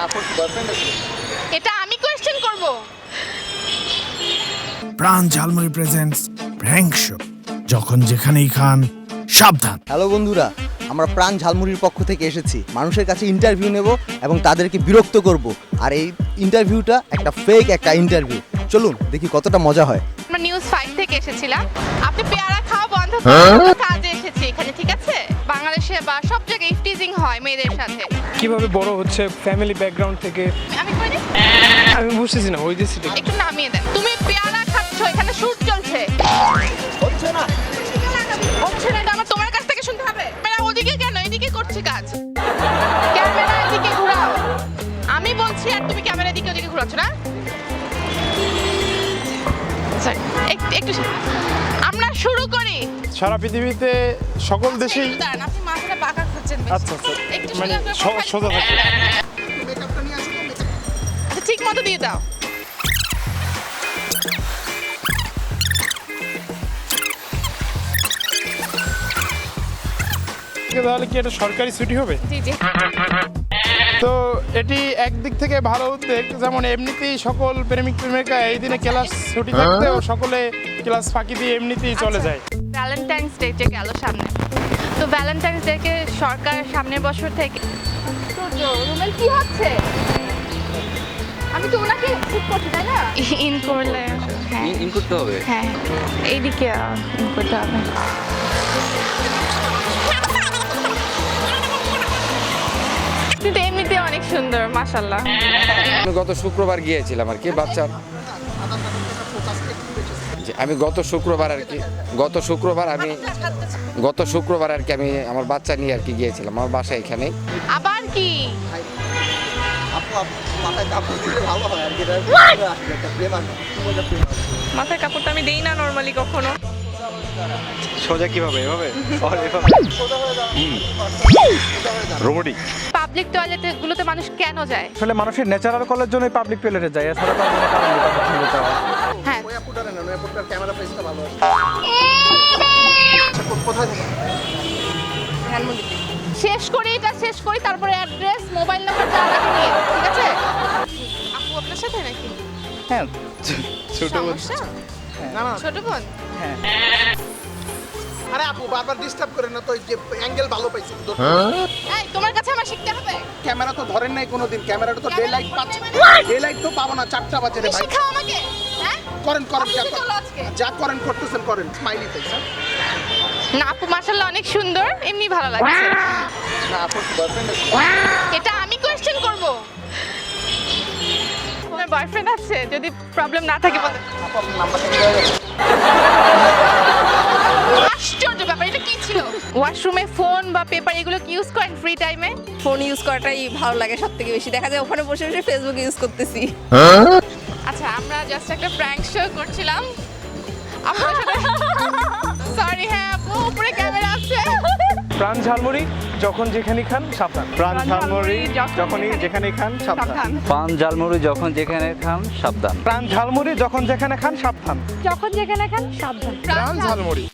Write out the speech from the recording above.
আপুর বয়ফ্রেন্ড আছে? এটা আমি কোয়েশ্চেন করব। প্রাণ ঝালমুড়ি প্রেজেন্টস প্র্যাঙ্ক শো, যখন যেখানেই খান সাবধান। হ্যালো বন্ধুরা, আমরা প্রাণ ঝালমুড়ির পক্ষ থেকে এসেছি মানুষের কাছে ইন্টারভিউ নেব এবং তাদেরকে বিরক্ত করব। আর এই ইন্টারভিউটা একটা ফেক একটা ইন্টারভিউ। চলুন দেখি কতটা মজা হয়। আমরা নিউজ 5 থেকে এসেছিলাম। আপনি পেয়ারা খাওয়া বন্ধ করুন, কাজে এসেছি এখানে, ঠিক আছে? বাংলাদেশে বা সব জায়গায় ইফটিজিং হয় মেয়েদের সাথে। কিভাবে বড় হচ্ছে ফ্যামিলি ব্যাকগ্রাউন্ড থেকে আমি করে দিই, আমি বুঝতেছি না ওই যে সিটি একটু নামিয়ে দেন। তুমি পেয়ারা খাচ্ছ, এখানে শুট চলছে। হচ্ছে না। হচ্ছে না, এটা আমার তোমার কাছ থেকে শুনতে হবে। ক্যামেরা ওদিকে কেন? এদিকে করছে কাজ। ক্যামেরা এদিকে ঘোরাও। আমি বলছি আর তুমি ক্যামেরা এদিকে ওদিকে ঘোরাচ্ছ না? Sorry, একটু আমরা শুরু করি। সারা পৃথিবীতে সকল দেশেই একটু দাঁড়ান, আপনি মাথাটা বাঁকা করছেন বেশি। আচ্ছা আচ্ছা একটু মানে সোজা করে সোজা থাকে। আচ্ছা, ঠিক মতো দিয়ে দাও। তাহলে কি এটা সরকারি ছুটি হবে? জি জি। তো এটি একদিক থেকে ভালো উদ্যোগ, যেমন এমনিতেই সকল প্রেমিক প্রেমিকা এই দিনে ক্লাস ছুটি থাকতে ও সকলে ক্লাস ফাঁকি দিয়ে এমনিতেই চলে যায়। ভ্যালেন্টাইন্স ডে যে গেল সামনে, তো ভ্যালেন্টাইন্স ডে কে সরকার সামনের বছর থেকে রুমেল কি হচ্ছে? আমি তো ওনাকে ঠিক করতে তাই না? ইন করলে হ্যাঁ ইন করতে হবে। হ্যাঁ এইদিকে ইন করতে হবে। কিন্তু এমনিতে অনেক সুন্দর, মাশাআল্লাহ। আমি গত শুক্রবার গিয়েছিলাম আর কি বাচ্চার আমি গত শুক্রবার আর কি আমি আমার বাচ্চা নিয়ে আর কি গিয়েছিলাম আমার বাসা এখানে। আবার কি আপু মাথায় কাপড় দিলে ভালো হয় আর কি। এটা আসলে একটা প্রেম আর মাথায় কাপড়টা আমি দেই না নরমালি কখনো। সোজা কিভাবে এভাবে রোবটিক। পাবলিক টয়লেট গুলোতে মানুষ কেন যায়? আসলে মানুষের ন্যাচারাল কলের জন্য পাবলিক টয়লেটে যায়, এছাড়া তো কোনো কারণ নেই পাবলিক টয়লেটে যাওয়ার। হ্যাঁ ওই আপুটারে না, ওই আপুটার ক্যামেরা ফেসটা ভালো আছে। কোথায় থেকে? শেষ করি, এটা শেষ করি, তারপরে অ্যাড্রেস মোবাইল নাম্বার যা লাগে নিয়ে, ঠিক আছে? আপু আপনার সাথে নাকি? হ্যাঁ ছোট সমস্যা? না না, ছোট বোন? আরে আপু বারবার ডিস্টার্ব করেন না তো, এই যে অ্যাঙ্গেল ভালো পাইছি। এই তোমার কাছে আমার শিখতে হবে। ক্যামেরা তো ধরেন নাই কোনোদিন, ক্যামেরাটা তো ডে লাইট পাচ্ছে। ডে লাইট তো পাবো না, 4টা বাজে রে ভাই। শিখাও আমাকে। হ্যাঁ করেন করেন, যা চলো আজকে। যা করেন করতেছেন করেন। Smiley face. না আপু মাশাআল্লাহ অনেক সুন্দর, এমনি ভালো লাগছে। না আপুর বয়ফ্রেন্ড আছে? এটা আমি কোয়েশ্চেন করব। তোমার বয়ফ্রেন্ড আছে? যদি প্রবলেম না থাকে বলো। আপু আপনার নাম্বারটা কি দেওয়া যাবে? আশ্চর্য ব্যাপার, এটা কি ছিল? ওয়াশরুমে ফোন বা পেপার এগুলো কি ইউজ করেন ফ্রি টাইমে? ফোন ইউজ করাটাই ভালো লাগে সব থেকে বেশি। দেখা যায় ওখানে বসে বসে ফেসবুক ইউজ করতেছি। আচ্ছা আমরা জাস্ট একটা প্র্যাঙ্ক শো করছিলাম আপনার সাথে। সরি হ্যাঁ আপু, উপরে ক্যামেরা আছে। প্রাণ ঝালমুড়ি যখন যেখানে খান সাবধান। প্রাণ ঝালমুড়ি যখনই যেখানে খান সাবধান। পান ঝালমুড়ি যখন যেখানে খান সাবধান। প্রাণ ঝালমুড়ি যখন যেখানে খান সাবধান। যখন যেখানে খান সাবধান। প্রাণ ঝালমুড়ি।